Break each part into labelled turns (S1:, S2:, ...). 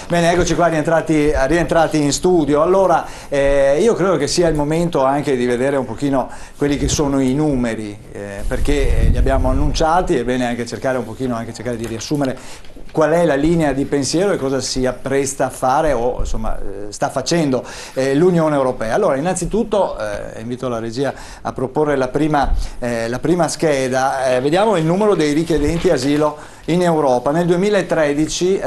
S1: Bene, eccoci qua rientrati in studio. Allora, io credo che sia il momento anche di vedere un pochino quelli che sono i numeri, perché li abbiamo annunciati, è bene anche cercare un pochino, anche cercare di riassumere qual è la linea di pensiero e cosa si appresta a fare o insomma sta facendo l'Unione Europea. Allora, innanzitutto invito la regia a proporre la prima scheda. Vediamo il numero dei richiedenti asilo in Europa. Nel 2013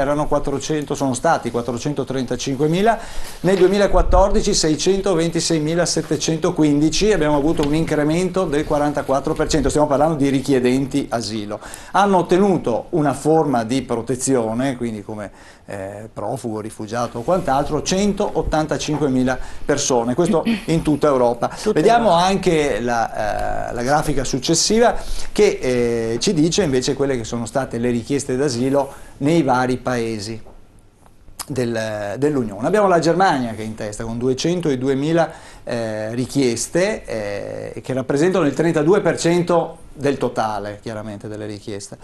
S1: sono stati 435.000, nel 2014 626.715, abbiamo avuto un incremento del 44%, stiamo parlando di richiedenti asilo. Hanno ottenuto una forma di protezione, quindi come profugo, rifugiato o quant'altro, 185.000 persone, questo in tutta Europa. Vediamo anche la grafica successiva che ci dice invece quelle che sono state le richieste d'asilo nei vari paesi dell'Unione. Abbiamo la Germania che è in testa con 202.000 richieste che rappresentano il 32% del totale, chiaramente, delle richieste.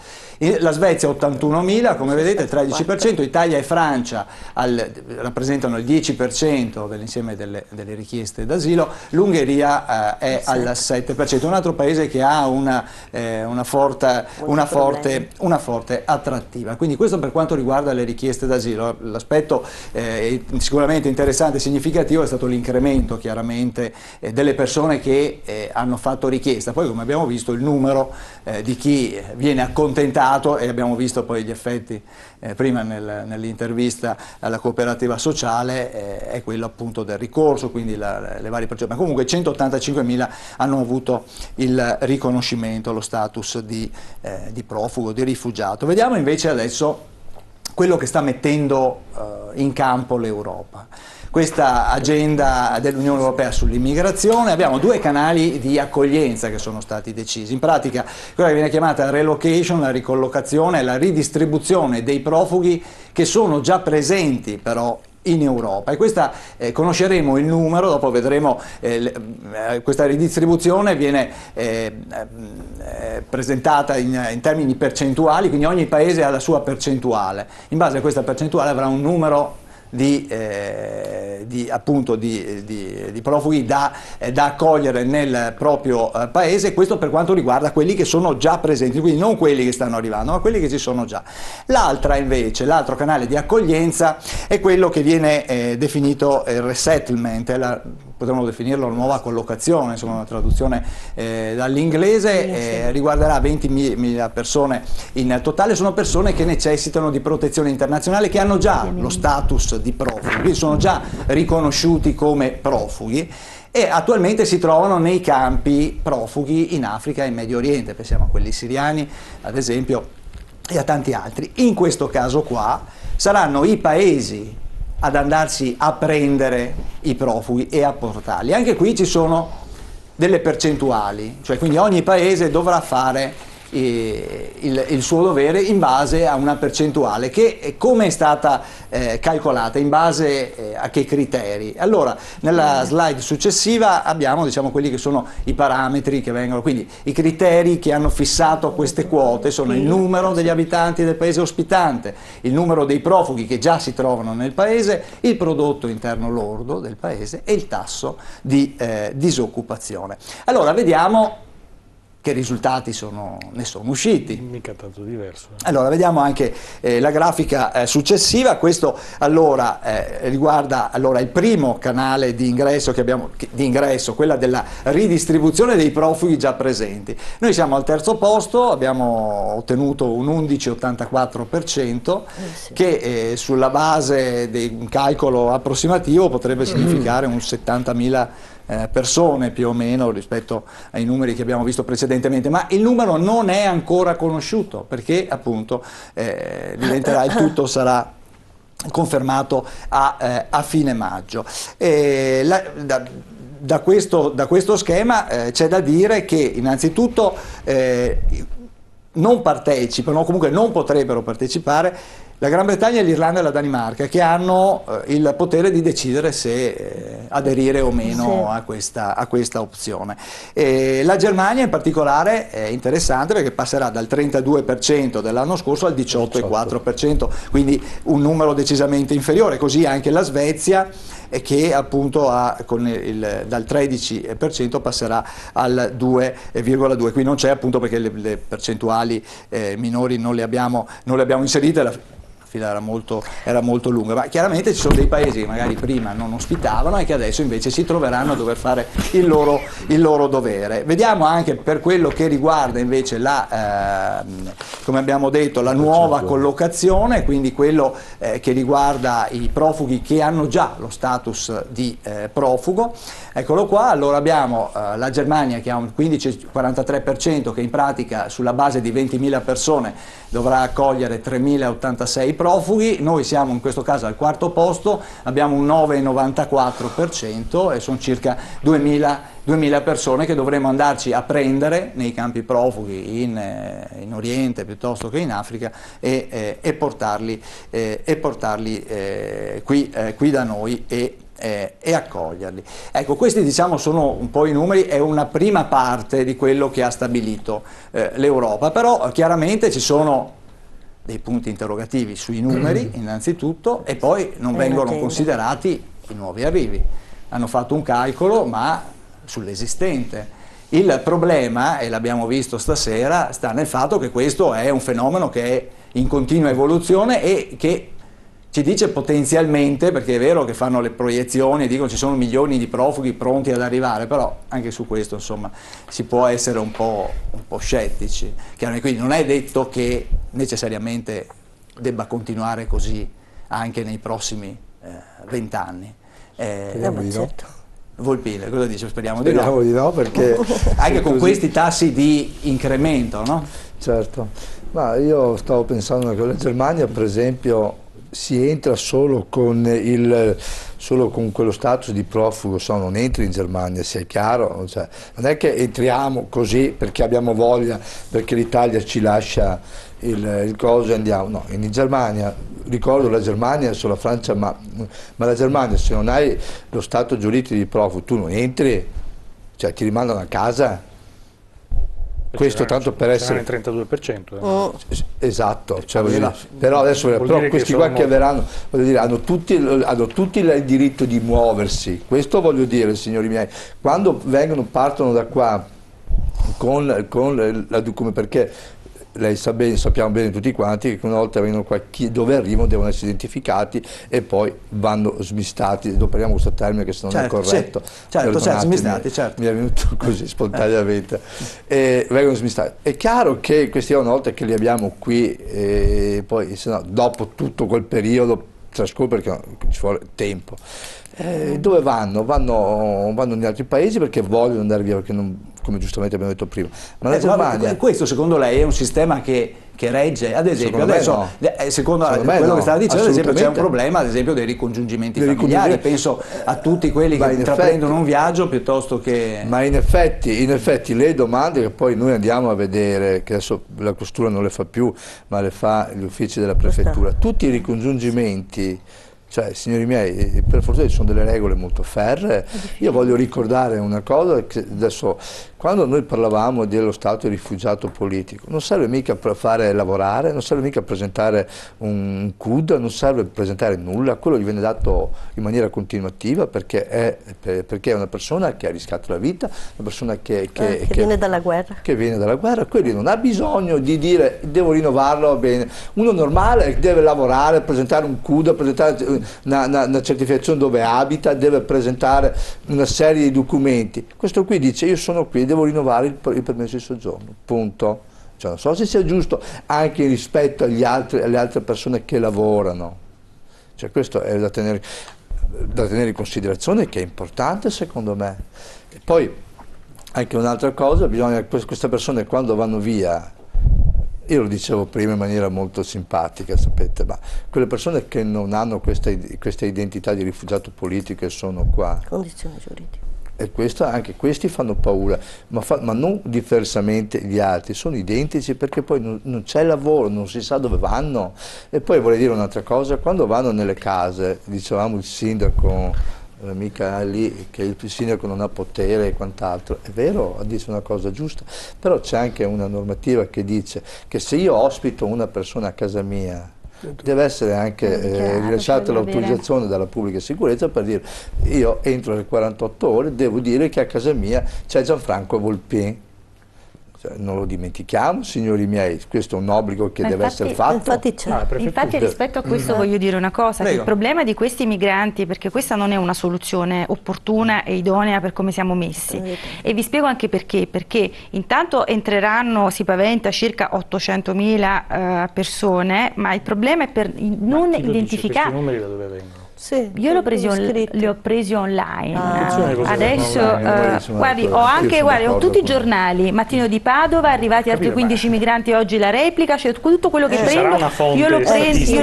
S1: La Svezia 81.000, come vedete, il 13%, Italia e Francia rappresentano il 10% dell'insieme delle richieste d'asilo, l'Ungheria è al 7%, un altro paese che ha una forte attrattiva. Quindi questo per quanto riguarda le richieste d'asilo. L'aspetto sicuramente interessante e significativo è stato l'incremento, chiaramente, delle persone che hanno fatto richiesta. Poi, come abbiamo visto, il numero di chi viene accontentato, e abbiamo visto poi gli effetti prima nell'intervista alla cooperativa sociale, è quello appunto del ricorso, quindi le varie procedure. Ma comunque 185.000 hanno avuto il riconoscimento, lo status di profugo, di rifugiato. Vediamo invece adesso quello che sta mettendo in campo l'Europa. Questa agenda dell'Unione Europea sull'immigrazione, abbiamo due canali di accoglienza che sono stati decisi. In pratica quella che viene chiamata relocation, la ricollocazione, la ridistribuzione dei profughi che sono già presenti però in Europa, e questa conosceremo il numero, dopo vedremo. Questa ridistribuzione viene presentata in termini percentuali, quindi ogni paese ha la sua percentuale. In base a questa percentuale avrà un numero di profughi da accogliere nel proprio paese, questo per quanto riguarda quelli che sono già presenti, quindi non quelli che stanno arrivando, ma quelli che ci sono già. L'altro canale di accoglienza è quello che viene definito il resettlement, potremmo definirlo nuova collocazione, insomma una traduzione dall'inglese, riguarderà 20.000 persone in totale. Sono persone che necessitano di protezione internazionale, che hanno già lo status di profughi, quindi sono già riconosciuti come profughi e attualmente si trovano nei campi profughi in Africa e in Medio Oriente, pensiamo a quelli siriani ad esempio e a tanti altri. In questo caso qua saranno i paesi ad andarsi a prendere i profughi e a portarli. Anche qui ci sono delle percentuali, cioè quindi ogni paese dovrà fare il suo dovere in base a una percentuale che come è stata calcolata, in base a che criteri. Allora nella slide successiva abbiamo, diciamo, quelli che sono i parametri che vengono, quindi i criteri che hanno fissato queste quote sono il numero degli abitanti del paese ospitante, il numero dei profughi che già si trovano nel paese, il prodotto interno lordo del paese e il tasso di disoccupazione. Allora vediamo che risultati ne sono usciti.
S2: Mica tanto diverso.
S1: Allora vediamo anche la grafica successiva. Questo allora riguarda il primo canale di ingresso che abbiamo, quella della ridistribuzione dei profughi già presenti. Noi siamo al terzo posto, abbiamo ottenuto un 11,84% che sulla base di un calcolo approssimativo potrebbe significare un 70.000 persone più o meno rispetto ai numeri che abbiamo visto precedentemente, ma il numero non è ancora conosciuto perché appunto diventerà, il tutto sarà confermato a fine maggio. Da questo schema c'è da dire che innanzitutto non partecipano, o comunque non potrebbero partecipare La Gran Bretagna, l'Irlanda e la Danimarca, che hanno il potere di decidere se aderire o meno a questa opzione. La Germania in particolare è interessante perché passerà dal 32% dell'anno scorso al 18,4%, quindi un numero decisamente inferiore, così anche la Svezia, che appunto dal 13% passerà al 2,2%. Qui non c'è, appunto perché le percentuali minori non le abbiamo inserite. La fila era molto lunga, ma chiaramente ci sono dei paesi che magari prima non ospitavano e che adesso invece si troveranno a dover fare il loro dovere. Vediamo anche per quello che riguarda invece come abbiamo detto, la nuova collocazione, quindi quello che riguarda i profughi che hanno già lo status di profugo. Eccolo qua. Allora abbiamo la Germania che ha un 15,43%, che in pratica sulla base di 20.000 persone dovrà accogliere 3.086 profughi. Noi siamo in questo caso al quarto posto, abbiamo un 9,94% e sono circa 2.000 persone che dovremo andarci a prendere nei campi profughi in Oriente piuttosto che in Africa e portarli qui da noi e accoglierli. Ecco, questi diciamo sono un po' i numeri, è una prima parte di quello che ha stabilito l'Europa, però chiaramente ci sono dei punti interrogativi sui numeri innanzitutto, e poi non vengono considerati i nuovi arrivi. Hanno fatto un calcolo ma sull'esistente. Il problema, e l'abbiamo visto stasera, sta nel fatto che questo è un fenomeno che è in continua evoluzione e che ci dice potenzialmente, perché è vero che fanno le proiezioni e dicono ci sono milioni di profughi pronti ad arrivare, però anche su questo insomma si può essere un po' scettici. Quindi non è detto che necessariamente debba continuare così anche nei prossimi 20 anni.
S2: Certo.
S1: Volpile, cosa dice? Speriamo
S2: di no, perché
S1: anche con questi tassi di incremento, no?
S2: Certo, ma io stavo pensando che la Germania, per esempio, si entra solo con quello status di profugo, non entri in Germania, sia chiaro, cioè, non è che entriamo così perché abbiamo voglia, perché l'Italia ci lascia il coso e andiamo, no, in Germania, ricordo la Germania, sulla Francia, ma la Germania, se non hai lo stato giuridico di profugo, tu non entri, cioè ti rimandano a casa. Questo tanto per essere
S3: il 32%.
S2: Esatto, cioè, però adesso questi qua che verranno, voglio dire, hanno tutti il diritto di muoversi. Questo voglio dire, signori miei, quando partono da qua con la documentazione, perché lei sa bene, sappiamo bene tutti quanti che una volta vengono qua, dove arrivano devono essere identificati e poi vanno smistati. Adoperiamo questo termine che se non è corretto.
S1: Certo, smistati, certo.
S2: Mi è venuto così spontaneamente. Vengono smistati. È chiaro che questi una volta che li abbiamo qui, poi se no, dopo tutto quel periodo trascorre, perché ci vuole tempo. Dove vanno? Vanno in altri paesi perché vogliono andare via, perché non, come giustamente abbiamo detto prima. Ma la Germania...
S1: Questo secondo lei è un sistema che regge? Ad esempio, adesso, secondo quello che stava dicendo, ad esempio, c'è un problema, ad esempio, dei ricongiungimenti familiari. Penso a tutti quelli che intraprendono un viaggio piuttosto che...
S2: Ma in effetti le domande che poi noi andiamo a vedere, che adesso la questura non le fa più, ma le fa gli uffici della prefettura, tutti i ricongiungimenti. Cioè, signori miei, per fortuna ci sono delle regole molto ferree. Io voglio ricordare una cosa, che adesso, quando noi parlavamo dello stato di rifugiato politico, non serve mica per fare lavorare, non serve mica presentare un CUD, non serve presentare nulla, quello gli viene dato in maniera continuativa perché è una persona che ha rischiato la vita, una persona che
S4: viene dalla guerra.
S2: Che viene dalla guerra, quindi non ha bisogno di dire devo rinnovarlo, bene. Uno normale deve lavorare, presentare un CUD, presentare una certificazione dove abita, deve presentare una serie di documenti. Questo qui dice io sono qui, devo rinnovare il permesso di soggiorno, punto. Cioè, non so se sia giusto anche rispetto alle altre persone che lavorano. Cioè, questo è da tenere in considerazione, che è importante secondo me. E poi anche un'altra cosa, bisogna queste persone quando vanno via, io lo dicevo prima in maniera molto simpatica, sapete, ma quelle persone che non hanno questa identità di rifugiato politico e sono qua.
S4: Condizioni giuridiche.
S2: E questo, anche questi fanno paura, ma non diversamente gli altri, sono identici perché poi non c'è lavoro, non si sa dove vanno. E poi vorrei dire un'altra cosa, quando vanno nelle case, dicevamo il sindaco, mica lì che il sindaco non ha potere e quant'altro, è vero, dice una cosa giusta, però c'è anche una normativa che dice che se io ospito una persona a casa mia, deve essere anche rilasciata l'autorizzazione dalla pubblica sicurezza per dire io entro le 48 ore devo dire che a casa mia c'è Gianfranco Volpin. Cioè, non lo dimentichiamo, signori miei, questo è un obbligo che deve essere fatto.
S4: Infatti rispetto a questo voglio dire una cosa, che il problema di questi migranti, perché questa non è una soluzione opportuna e idonea per come siamo messi, e vi spiego anche perché intanto entreranno, si paventa, circa 800.000 persone, ma il problema è per non identificare...
S3: Questi numeri da dove vengono?
S4: Sì, io li ho presi online. Adesso guardi, ho tutti i giornali, Mattino di Padova, arrivati altri 15 migranti oggi, la replica, cioè tutto quello che prendo io lo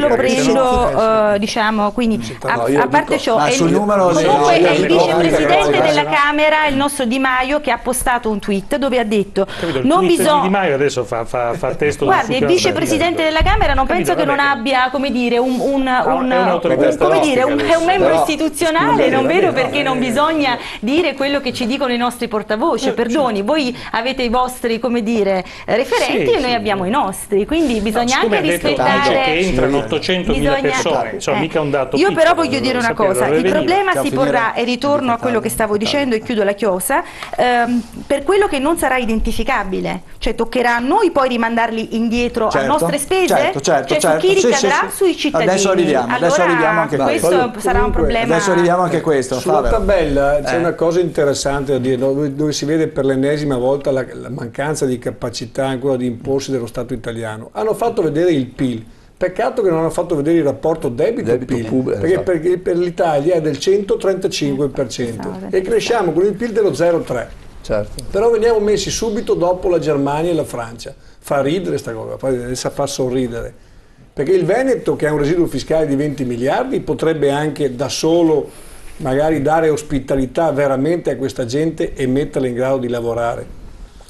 S4: prendo diciamo, quindi a parte ciò comunque è il vicepresidente della Camera, il nostro Di Maio, che ha postato un tweet dove ha detto non bisogna... Di Maio
S3: adesso fa testo.
S4: Guardi, il vicepresidente della Camera non penso che non abbia, come dire, è un membro istituzionale, non vedo perché non bisogna dire quello che ci dicono i nostri portavoce. Perdoni, voi avete i vostri, come dire, referenti e noi abbiamo i nostri, quindi bisogna anche rispettare
S3: che entrano 800.000 persone, cioè mica un dato
S4: io però voglio dire una cosa, il problema si porrà, e ritorno a quello che stavo dicendo e chiudo la chiosa, per quello che non sarà identificabile, cioè toccherà a noi poi rimandarli indietro a nostre spese, cioè su chi ricadrà sui cittadini.
S1: Adesso arriviamo anche a
S4: questo sarà un problema.
S1: Adesso arriviamo anche a questo.
S5: Sulla tabella c'è una cosa interessante da dire, dove si vede per l'ennesima volta la mancanza di capacità ancora di imporsi dello Stato italiano. Hanno fatto vedere il PIL. Peccato che non hanno fatto vedere il rapporto debito-PIL, perché per l'Italia è del 135% e cresciamo con il PIL dello 0,3%.
S2: Certo.
S5: Però veniamo messi subito dopo la Germania e la Francia. Fa ridere sta cosa, fa sorridere. Perché il Veneto, che ha un residuo fiscale di 20 miliardi, potrebbe anche da solo magari dare ospitalità veramente a questa gente e metterla in grado di lavorare.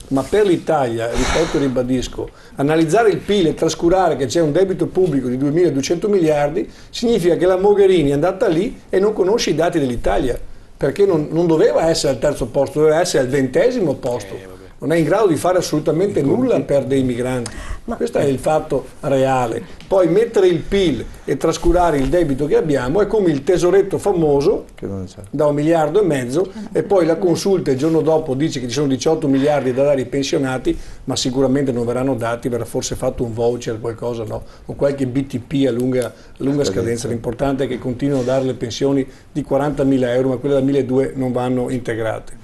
S5: Ma per l'Italia, ripeto e ribadisco, analizzare il PIL e trascurare che c'è un debito pubblico di 2.200 miliardi significa che la Mogherini è andata lì e non conosce i dati dell'Italia, perché non doveva essere al terzo posto, doveva essere al 20° posto. Non è in grado di fare assolutamente nulla per dei migranti. Questo è il fatto reale. Poi mettere il PIL e trascurare il debito che abbiamo è come il tesoretto famoso da 1,5 miliardi e poi la consulta il giorno dopo dice che ci sono 18 miliardi da dare ai pensionati, ma sicuramente non verranno dati, verrà forse fatto un voucher, qualcosa, no? O qualche BTP a lunga scadenza. L'importante è che continuino a dare le pensioni di 40.000 euro, ma quelle da 1.200 non vanno integrate.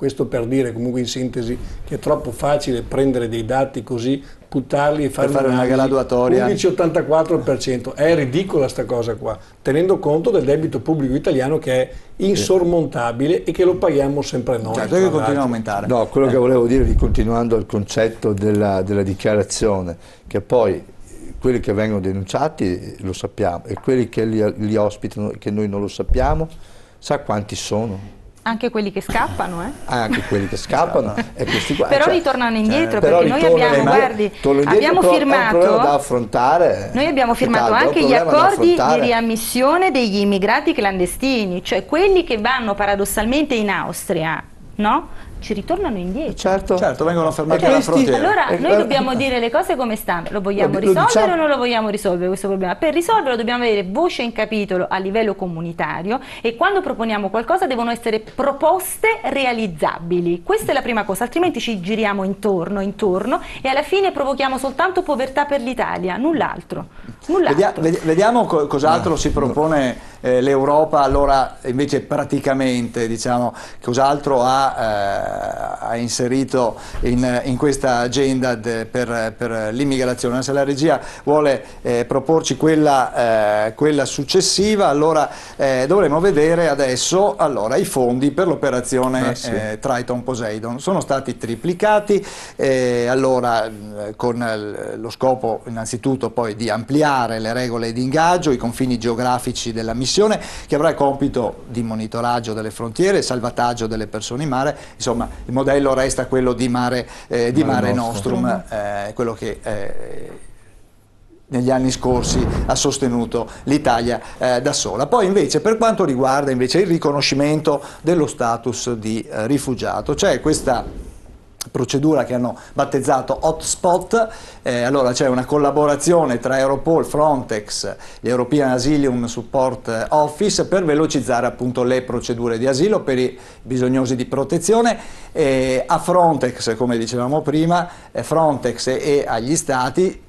S5: Questo per dire comunque in sintesi che è troppo facile prendere dei dati così, buttarli e fare
S1: una graduatoria.
S5: 11,84%. È ridicola sta cosa qua, tenendo conto del debito pubblico italiano che è insormontabile e che lo paghiamo sempre noi.
S1: Certo che continua a aumentare.
S2: No, quello che volevo dire, continuando al concetto della dichiarazione, che poi quelli che vengono denunciati lo sappiamo e quelli che li ospitano che noi non lo sappiamo, sa quanti sono?
S4: Anche quelli che scappano,
S2: Anche quelli che scappano e questi qua.
S4: Però ritornano indietro, perché noi abbiamo, guardi, abbiamo firmato,
S2: da affrontare.
S4: Noi abbiamo firmato anche gli accordi di riammissione degli immigrati clandestini, cioè quelli che vanno paradossalmente in Austria, no? Ci ritornano indietro.
S1: Certo, vengono fermati alla frontiera.
S4: Allora noi dobbiamo dire le cose come stanno, lo vogliamo risolvere o non lo vogliamo risolvere questo problema? Per risolverlo dobbiamo avere voce in capitolo a livello comunitario e quando proponiamo qualcosa devono essere proposte realizzabili. Questa è la prima cosa, altrimenti ci giriamo intorno e alla fine provochiamo soltanto povertà per l'Italia, null'altro.
S1: Vediamo cos'altro si propone l'Europa, allora invece praticamente, diciamo, cos'altro ha inserito in questa agenda per l'immigrazione. Se la regia vuole proporci quella successiva, allora dovremo vedere adesso i fondi per l'operazione Triton Poseidon. Sono stati triplicati, con lo scopo innanzitutto poi di ampliare le regole di ingaggio, i confini geografici della missione, missione che avrà il compito di monitoraggio delle frontiere, salvataggio delle persone in mare. Insomma, il modello resta quello di Mare Nostrum, quello che negli anni scorsi ha sostenuto l'Italia da sola. Poi invece per quanto riguarda invece il riconoscimento dello status di rifugiato, c'è questa procedura che hanno battezzato hotspot. Allora c'è una collaborazione tra Europol, Frontex, l'European Asylum Support Office per velocizzare appunto le procedure di asilo per i bisognosi di protezione. A Frontex, come dicevamo prima, Frontex e agli Stati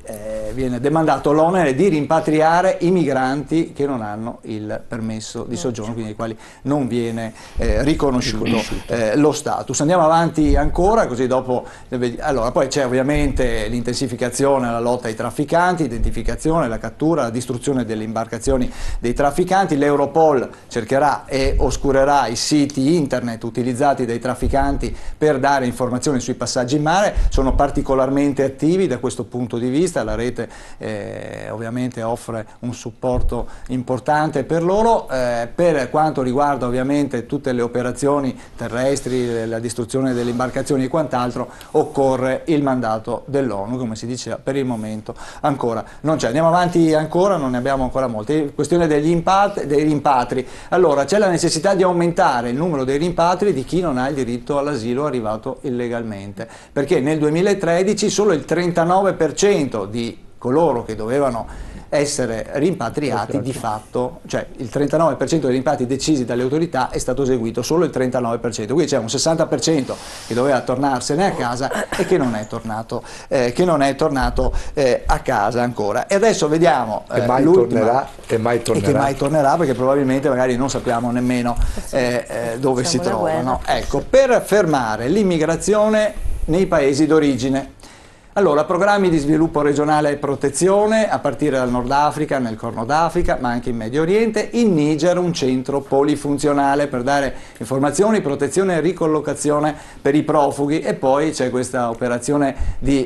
S1: viene demandato l'onere di rimpatriare i migranti che non hanno il permesso di soggiorno, quindi ai quali non viene riconosciuto lo status. Andiamo avanti ancora, così dopo. Allora, poi c'è ovviamente l'intensificazione alla lotta ai trafficanti, identificazione, la cattura, la distruzione delle imbarcazioni dei trafficanti. L'Europol cercherà e oscurerà i siti internet utilizzati dai trafficanti per dare informazioni sui passaggi in mare. Sono particolarmente attivi da questo punto di vista, la rete ovviamente offre un supporto importante per loro. Per quanto riguarda ovviamente tutte le operazioni terrestri, la distruzione delle imbarcazioni e quant'altro, occorre il mandato dell'ONU, come si diceva, per il momento ancora non c'è. Andiamo avanti ancora, non ne abbiamo ancora molti. Questione dei rimpatri. Allora, c'è la necessità di aumentare il numero dei rimpatri di chi non ha il diritto all'asilo arrivato illegalmente, perché nel 2013 solo il 39% di coloro che dovevano essere rimpatriati di fatto, cioè il 39% dei rimpatri decisi dalle autorità è stato eseguito, solo il 39%, quindi c'è un 60% che doveva tornarsene a casa e che non è tornato, a casa ancora. E adesso vediamo
S2: e mai tornerà, e mai
S1: tornerà, perché probabilmente magari non sappiamo nemmeno dove si trovano. Ecco, per fermare l'immigrazione nei paesi d'origine. Allora, programmi di sviluppo regionale e protezione a partire dal Nord Africa, nel Corno d'Africa, ma anche in Medio Oriente. In Niger un centro polifunzionale per dare informazioni, protezione e ricollocazione per i profughi, e poi c'è questa operazione di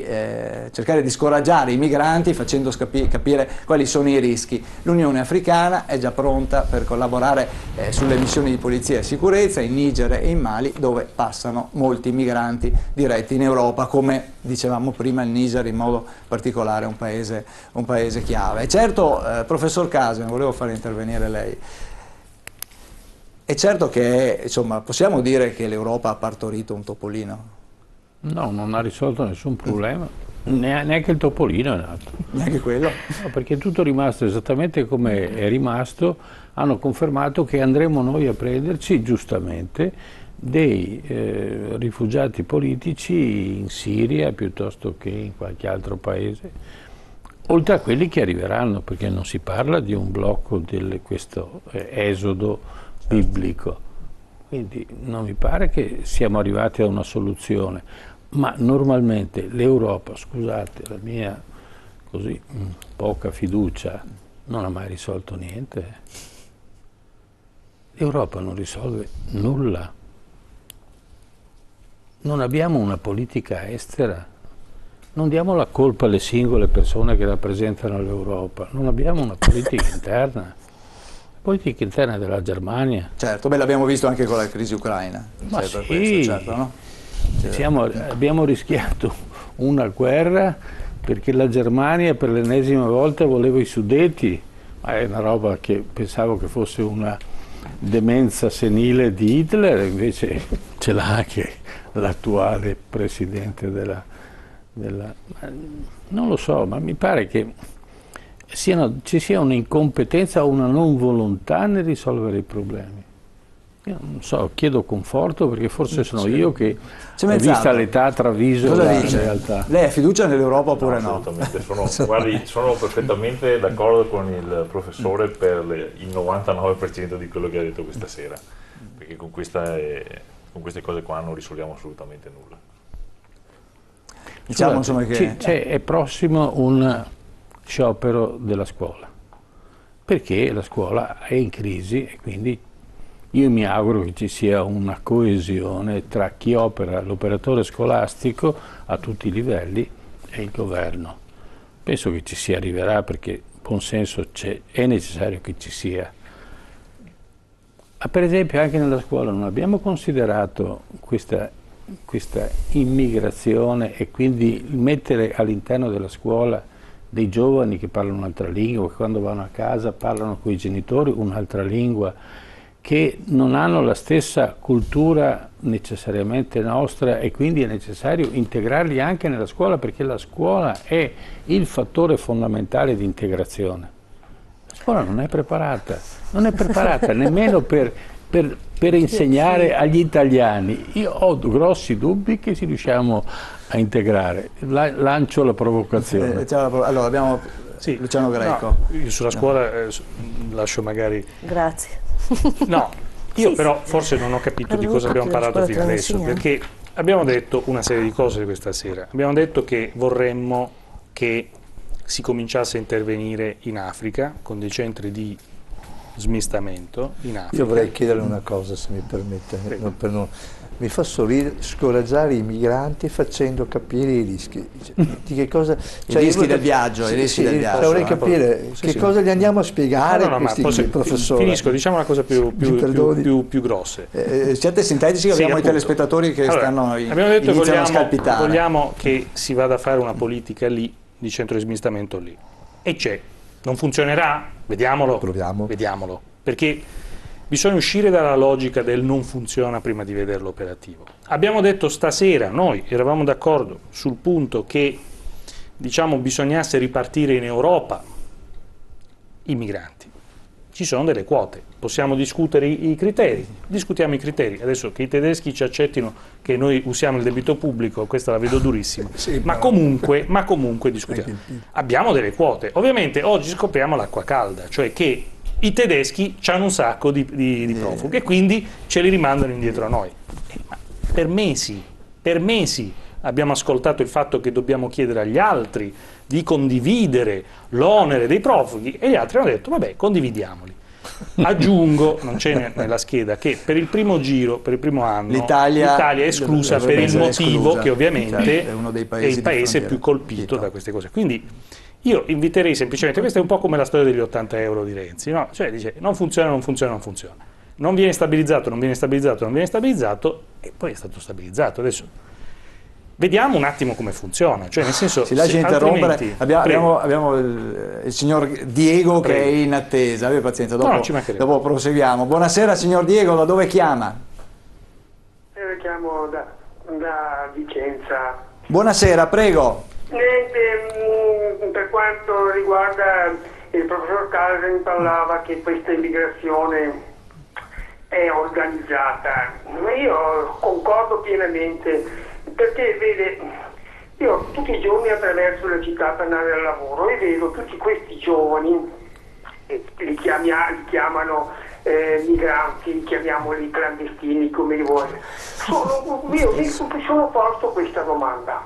S1: cercare di scoraggiare i migranti facendo capire quali sono i rischi. L'Unione Africana è già pronta per collaborare sulle missioni di polizia e sicurezza in Niger e in Mali, dove passano molti migranti diretti in Europa, come dicevamo prima il Niger in modo particolare è un paese chiave. E certo, professor Casem, volevo fare intervenire lei. È certo che, insomma, possiamo dire che l'Europa ha partorito un topolino?
S6: No, non ha risolto nessun problema, neanche il topolino è nato.
S1: Neanche quello?
S6: No, perché è tutto rimasto esattamente come è rimasto. Hanno confermato che andremo noi a prenderci, giustamente, dei rifugiati politici in Siria piuttosto che in qualche altro paese, oltre a quelli che arriveranno, perché non si parla di un blocco di questo esodo biblico. Quindi non mi pare che siamo arrivati a una soluzione, ma normalmente l'Europa, scusate la mia così poca fiducia, non ha mai risolto niente. L'Europa non risolve nulla. Non abbiamo una politica estera, non diamo la colpa alle singole persone che rappresentano l'Europa, non abbiamo una politica interna. La politica interna della Germania.
S1: Certo, beh, l'abbiamo visto anche con la crisi ucraina.
S6: Ma sì,
S1: per questo, certo, no?
S6: Abbiamo rischiato una guerra perché la Germania per l'ennesima volta voleva i Sudeti, ma è una roba che pensavo che fosse una demenza senile di Hitler, invece ce l'ha anche l'attuale presidente della... Non lo so, ma mi pare che ci sia un'incompetenza o una non volontà nel risolvere i problemi. Io non so, chiedo conforto perché forse sono io che, vista l'età, traviso la realtà.
S1: Lei ha fiducia nell'Europa oppure no?
S7: Assolutamente, guardi, sono perfettamente d'accordo con il professore per il 99% di quello che ha detto questa sera, perché con queste cose qua non risolviamo assolutamente nulla.
S1: Diciamo insomma che
S6: è prossimo un sciopero della scuola, perché la scuola è in crisi e quindi io mi auguro che ci sia una coesione tra chi opera, l'operatore scolastico a tutti i livelli e il governo. Penso che ci si arriverà perché buon senso c'è, è necessario che ci sia. per esempio anche nella scuola non abbiamo considerato questa immigrazione e quindi mettere all'interno della scuola dei giovani che parlano un'altra lingua, che quando vanno a casa parlano con i genitori un'altra lingua, che non hanno la stessa cultura necessariamente nostra, e quindi è necessario integrarli anche nella scuola, perché la scuola è il fattore fondamentale di integrazione. La scuola non è preparata nemmeno per insegnare agli italiani. Io ho grossi dubbi che si riusciamo a integrare. Lancio la provocazione.
S1: Allora abbiamo Luciano Greco.
S3: No, io sulla scuola lascio magari...
S8: Grazie.
S3: No, io però forse non ho capito di cosa abbiamo parlato fino adesso, perché abbiamo detto una serie di cose questa sera. Abbiamo detto che vorremmo che si cominciasse a intervenire in Africa con dei centri di smistamento in Africa.
S2: Io vorrei chiederle una cosa, se mi permette. Mi fa scoraggiare i migranti facendo capire i rischi. Di che cosa,
S1: i rischi del viaggio,
S2: vorrei capire cosa gli andiamo a spiegare a questi professori.
S3: Finisco, diciamo una cosa più grosse.
S1: Siate sintetici, che abbiamo i telespettatori che
S3: abbiamo detto
S1: iniziano a scalpitare.
S3: Vogliamo che si vada a fare una politica lì, di centro di smistamento lì. E c'è. Non funzionerà? Vediamolo.
S2: Proviamo.
S3: Vediamolo. Perché bisogna uscire dalla logica del non funziona prima di vederlo operativo. Abbiamo detto stasera, noi eravamo d'accordo sul punto che, diciamo, bisognasse ripartire in Europa i migranti. Ci sono delle quote, possiamo discutere i criteri, discutiamo i criteri. Adesso che i tedeschi ci accettino che noi usiamo il debito pubblico, questa la vedo durissima, ma comunque discutiamo. Abbiamo delle quote. Ovviamente oggi scopriamo l'acqua calda, cioè che i tedeschi hanno un sacco di profughi e quindi ce li rimandano indietro a noi. Ma per mesi abbiamo ascoltato il fatto che dobbiamo chiedere agli altri di condividere l'onere dei profughi e gli altri hanno detto vabbè, condividiamoli. Aggiungo, non c'è nella scheda, che per il primo giro, per il primo anno, l'Italia è esclusa per il motivo che ovviamente è il paese più colpito da queste cose. Quindi io inviterei semplicemente, questa è un po' come la storia degli 80 euro di Renzi, no? Cioè dice non funziona, non viene stabilizzato, e poi è stato stabilizzato. Adesso vediamo un attimo come funziona, cioè nel senso...
S1: Si lascia interrompere, abbiamo il signor Diego che è in attesa, avete pazienza, dopo proseguiamo. Buonasera signor Diego, da dove chiama?
S9: Io chiamo da Vicenza.
S1: Buonasera, prego.
S9: Niente, per quanto riguarda il professor Casen parlava che questa immigrazione è organizzata, io concordo pienamente. Perché vede, io tutti i giorni attraverso la città per andare al lavoro e vedo tutti questi giovani, li chiamano migranti, chiamiamoli clandestini, come li vuole. Io mi sono posto questa domanda.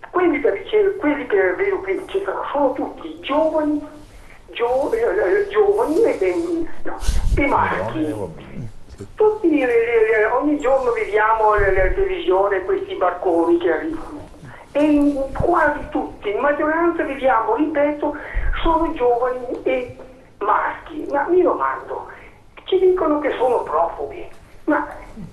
S9: Quelli che vedo qui in città sono tutti giovani e maschi. Ogni giorno vediamo nella televisione questi barconi che arrivano e quasi tutti, in maggioranza vediamo, ripeto, sono giovani e maschi. Ma mi domando, ci dicono che sono profughi, ma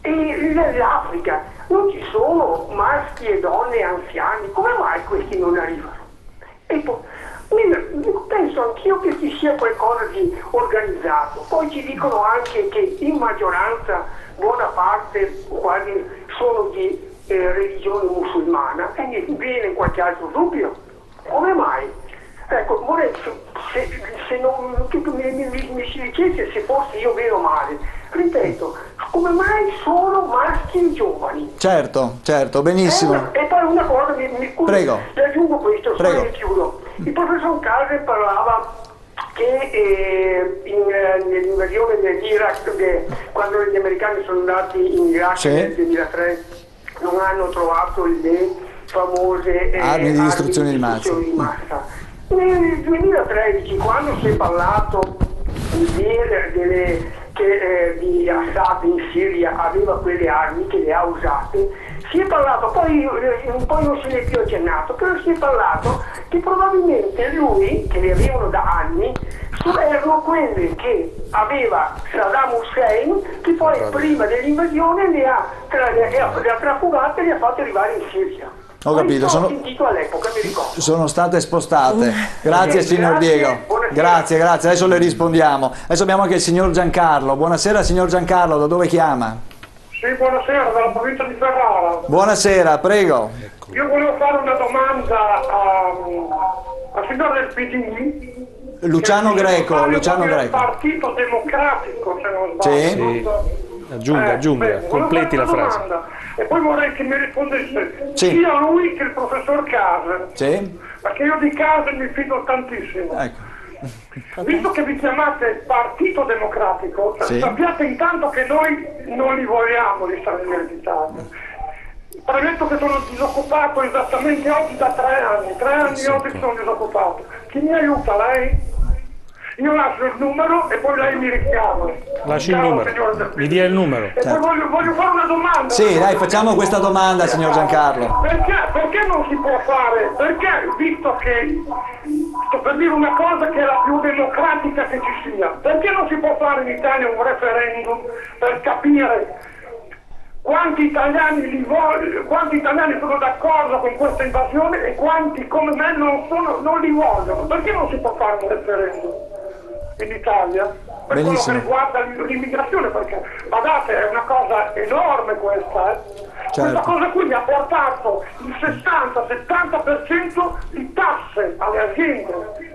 S9: nell'Africa non ci sono maschi e donne anziani, come mai questi non arrivano? E poi, penso anch'io che ci sia qualcosa di organizzato. Poi ci dicono anche che in maggioranza, buona parte, quasi sono di religione musulmana, e mi viene qualche altro dubbio. Come mai? Ecco, vorrei, se non mi si dicesse se forse io vedo male. Ripeto, come mai sono maschi giovani?
S1: Certo, benissimo.
S9: E poi una cosa,
S1: prego.
S9: Le aggiungo questo, e chiudo. Il professor Casen parlava che nell'invasione dell'Iraq, quando gli americani sono andati in Iraq nel 2003, non hanno trovato le famose
S1: armi di distruzione di massa.
S9: Nel 2013, quando si è parlato di Assad in Siria aveva quelle armi, che le ha usate, si è parlato, poi non se ne è più accennato, però si è parlato che probabilmente lui, che le avevano da anni, erano quelli che aveva Saddam Hussein, che poi prima dell'invasione le ha trafugate e le ha fatte arrivare in Siria.
S1: Ho capito,
S9: all'epoca, mi ricordo.
S1: Sono state spostate. Grazie signor Diego. Grazie. Adesso le rispondiamo. Adesso abbiamo anche il signor Giancarlo. Buonasera signor Giancarlo, da dove chiama?
S8: Sì, buonasera, dalla provincia di Ferrara.
S1: Buonasera, prego.
S8: Io volevo fare una domanda al signor del PD.
S1: Luciano Greco.
S8: Partito Democratico, se non sbaglio.
S1: Sì.
S3: Aggiunga, completi la frase.
S8: E poi vorrei che mi rispondesse
S1: sia
S8: lui che il professor Casa.
S1: Sì.
S8: Perché io di Casa mi fido tantissimo.
S1: Ecco.
S8: Visto che vi chiamate Partito Democratico, sappiate intanto che noi non li vogliamo gli stranieri d'Italia. Premetto che sono disoccupato esattamente oggi da 3 anni. 3 anni oggi sono disoccupato. Chi mi aiuta? Lei? Io lascio il numero e poi lei mi richiama.
S3: Lasci il numero, mi dia il numero.
S8: E poi voglio fare una domanda.
S1: Sì, dai, facciamo questa domanda, signor Giancarlo.
S8: Perché non si può fare? Perché, visto che, sto per dire una cosa che è la più democratica che ci sia, perché non si può fare in Italia un referendum per capire quanti italiani sono d'accordo con questa invasione e quanti come me non li vogliono? Perché non si può fare un referendum in Italia per quello che riguarda l'immigrazione? Perché badate, è una cosa enorme questa, Questa cosa qui mi ha portato il 60-70% di tasse alle aziende.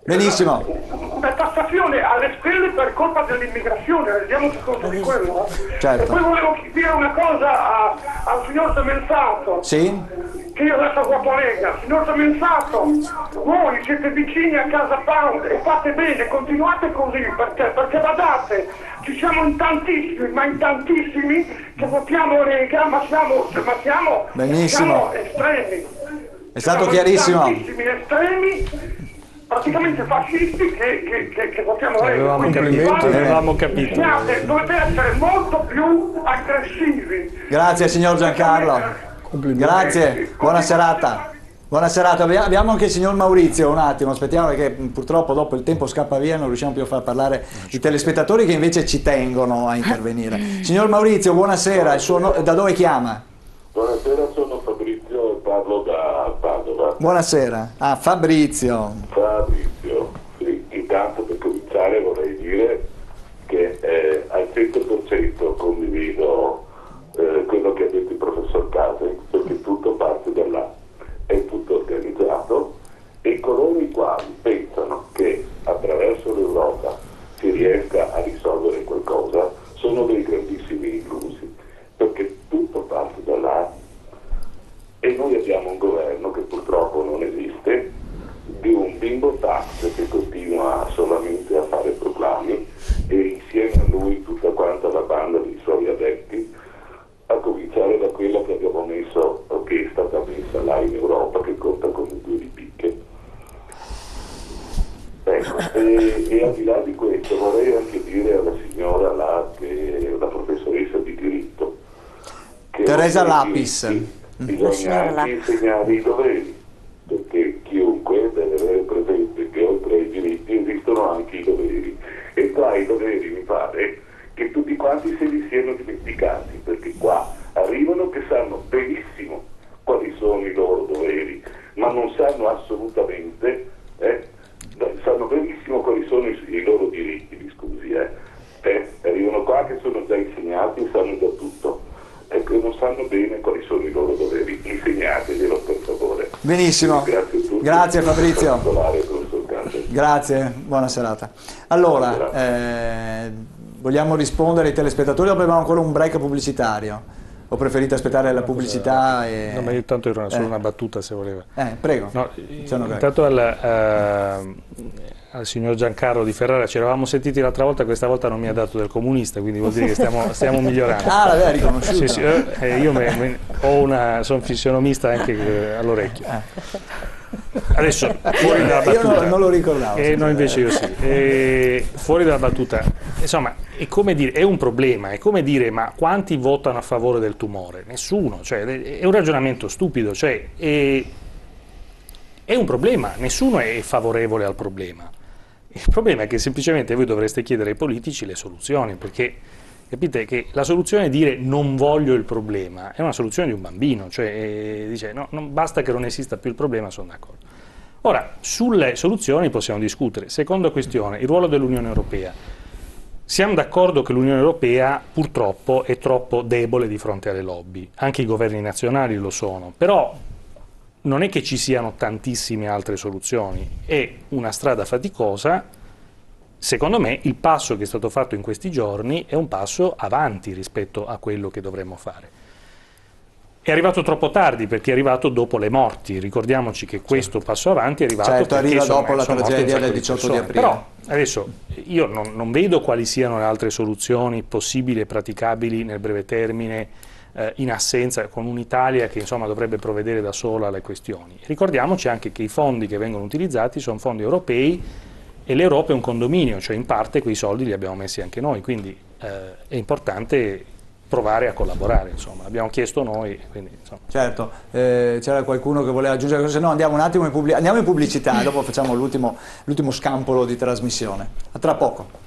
S1: Benissimo.
S8: Una tassazione alle stelle per colpa dell'immigrazione, rendiamoci conto di quello.
S1: Certo.
S8: E poi volevo dire una cosa al signor Semenzato.
S1: Sì?
S8: Che io adesso voto Lega. Signor Semenzato, voi siete vicini a Casa Pound e fate bene, continuate così, perché badate, ci siamo in tantissimi che votiamo Lega, ma siamo estremi.
S1: È stato chiarissimo.
S8: Tantissimi estremi, praticamente fascisti che votiamo
S3: avevamo capito.
S8: Dovete essere molto più aggressivi.
S1: Grazie signor Giancarlo. Grazie, buona serata. Buona serata. Abbiamo anche il signor Maurizio, un attimo, aspettiamo perché purtroppo dopo il tempo scappa via e non riusciamo più a far parlare i telespettatori che invece ci tengono a intervenire. Signor Maurizio, buonasera, da dove chiama?
S10: Buonasera, sono Fabrizio e parlo da Padova.
S1: Buonasera. Ah, Fabrizio,
S10: sì, intanto per cominciare vorrei dire che al 100% condivido quello che ha detto il professor Casey, perché tutto parte da là, è tutto organizzato e coloro i quali pensano che attraverso l'Europa si riesca a risolvere qualcosa sono dei grandissimi illusi, perché tutto parte da là e noi abbiamo un governo che purtroppo non esiste, di un bimbo tax che continua solamente a fare proclami e insieme a lui tutta quanta la banda dei suoi adepti, a cominciare da quella che abbiamo messo, che è stata messa là in Europa, che conta come 2 di picche. Ecco, e al di là di questo vorrei anche dire alla signora là, che è una professoressa di diritto, che
S1: Teresa Lapis,
S10: bisogna anche insegnare i doveri, perché chiunque deve avere presente che oltre ai diritti esistono anche i doveri, e qua i doveri mi pare che tutti quanti se li siano dimenticati, perché qua arrivano che sanno benissimo quali sono i loro doveri, ma non sanno assolutamente, sanno benissimo quali sono i loro diritti, mi scusi, arrivano qua che sono già insegnati e sanno già tutto, ecco, non sanno bene quali sono i loro doveri, insegnateglielo per favore.
S1: Benissimo,
S10: grazie a tutti.
S1: Grazie Fabrizio. Grazie, buona serata. Allora, vogliamo rispondere ai telespettatori o abbiamo ancora un break pubblicitario? O preferite aspettare la pubblicità?
S3: No, ma io tanto era solo una battuta se voleva.
S1: Prego.
S3: No, intanto al signor Giancarlo di Ferrara ci eravamo sentiti l'altra volta, questa volta non mi ha dato del comunista, quindi vuol dire che stiamo migliorando.
S1: Ah, l'aveva riconosciuto.
S3: Sì, io sono fisionomista anche all'orecchio. Adesso fuori dalla battuta,
S1: io non lo ricordavo.
S3: No, invece io sì. Fuori dalla battuta, insomma, è come dire, è un problema, è come dire, ma quanti votano a favore del tumore? Nessuno, cioè è un ragionamento stupido, cioè è un problema, nessuno è favorevole al problema. Il problema è che semplicemente voi dovreste chiedere ai politici le soluzioni, perché capite che la soluzione è dire non voglio il problema, è una soluzione di un bambino, cioè dice no, non basta che non esista più il problema, sono d'accordo. Ora, sulle soluzioni possiamo discutere. Seconda questione, il ruolo dell'Unione Europea. Siamo d'accordo che l'Unione Europea purtroppo è troppo debole di fronte alle lobby, anche i governi nazionali lo sono, però non è che ci siano tantissime altre soluzioni, è una strada faticosa. Secondo me il passo che è stato fatto in questi giorni è un passo avanti rispetto a quello che dovremmo fare. È arrivato troppo tardi perché è arrivato dopo le morti, ricordiamoci che questo passo avanti è arrivato perché
S1: arriva dopo la tragedia del 18 di aprile.
S3: Però adesso io non vedo quali siano le altre soluzioni possibili e praticabili nel breve termine, in assenza, con un'Italia che insomma dovrebbe provvedere da sola alle questioni. Ricordiamoci anche che i fondi che vengono utilizzati sono fondi europei e l'Europa è un condominio, cioè in parte quei soldi li abbiamo messi anche noi, quindi è importante provare a collaborare, insomma, l'abbiamo chiesto noi. Quindi,
S1: certo, c'era qualcuno che voleva aggiungere, se no andiamo un attimo in pubblicità, dopo facciamo l'ultimo scampolo di trasmissione. A tra poco.